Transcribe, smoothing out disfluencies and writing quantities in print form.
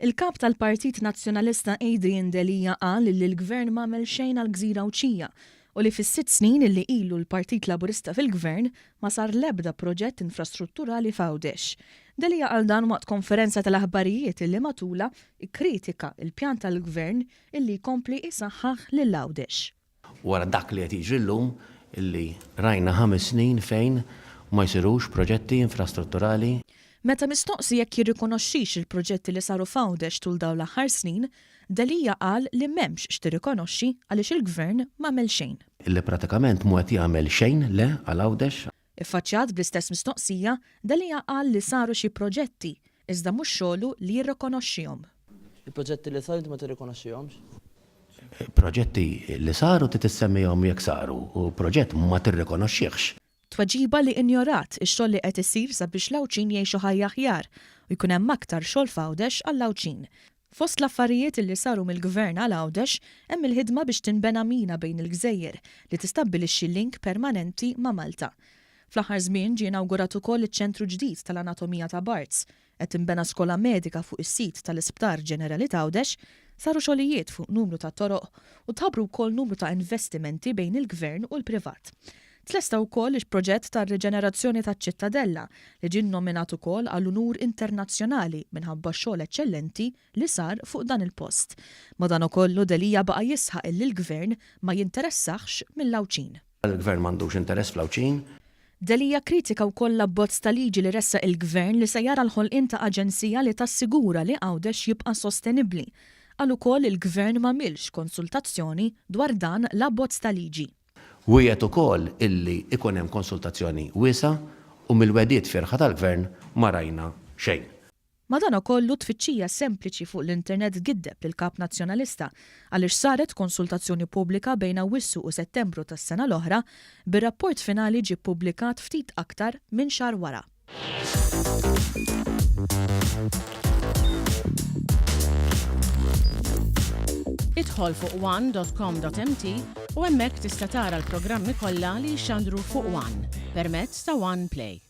Il-kap tal-Partit Nazzjonalista Adrian Delija qal li l-Gvern m'għamel xejn għall-Gżira Wċija u li fis-6 snin illi ilu l-Partit Laburista fil-Gvern ma sar l-ebda proġett infrastrutturali f'Għawdex. Delija qal dan waqt konferenza tal-aħbarijiet illi matula ikkritika il-pjan tal-Gvern illi jkompli isaħħaħ lil Għawdex. Wara dak li qed jiġri llum illi rajna 5 snin fejn ma jsirux proġetti infrastrutturali. Meta mistoqsi jekk jirrikonoxxix il-proġetti li saru f'Għawdex tul dawn l-aħħar snin, Delija qal li m'hemmx x'tirrikonoxxi għaliex il-Gvern m'għamel xejn. Illi pratikament mu qed jagħmel xejn le għal Għawdex. Iffaċċjat bl-istess mistoqsija, Delija qal li saru xi proġetti iżda mhux xogħlu li jirrikonoxxihom. Il-proġetti li saru ma tirrikonoxxihomx? Proġetti li saru tissemmihom jekk saru u proġett ma tirrikonoxxihx. Tweġiba li injorat ix-xogħol li qed isir sabiex l-Lawċin jgħixu ħajja aħjar u jkun hemm aktar xogħol f'Għawdex għall-Lawċin. Fost l-affarijiet li saru mill-Gvern għal Għawdex hemm il-ħidma biex tinbena mina bejn il-Gżejjer li tistabbilixxi link permanenti ma' Malta. Fl-aħħar żmien ġie inawgurat ukoll iċ-ċentru ġdid tal-Anatomija ta' Barts, qed tinbena skola medika fuq is-sit tal-Isptar Ġenerali ta' Għawdex, saru xogħlijiet fuq numru ta' toroq u tħabbru wkoll numru ta' investimenti bejn il-Gvern u l-privat. Tlesta wkoll il-proġett tar-riġenerazzjoni taċ-Ċittadella li ġie nominat ukoll għall-unur internazzjonali minħabba xogħol eċċellenti li sar fuq dan il-post. Madankollu Delija baqa' jisħaq li l-Gvern ma jinteressax mill-Lawċin. Il-Gvern m'għandux interess fl-Lawċin. Delija kritika wkoll l-abbozz ta' liġi li ressa il-Gvern li se jara l-ħolqien ta' aġenzija li tassigura li Għawdex jibqa' sostenibbli. Qal ukoll il-Gvern m'għamilx konsultazzjoni dwar dan l-abbozz ta' liġi. Wiegħed ukoll illi ikun hemm konsultazzjoni wiesa u mill-wedijiet firħa tal-Gvern ma rajna xejn. Madankollu tfittxija sempliċi fuq l-internet giddeb il-Kap Nazzjonalista għaliex saret konsultazzjoni pubblika bejn Awwissu u Settembru tas-sena l-oħra bir-rapport finali ġie ppubblikat ftit aktar minn xahar wara. Idħol fuq one.com.mt u hemmhekk tista' tara l-programmi kollha li jxandru fuq One permezz ta' One Play.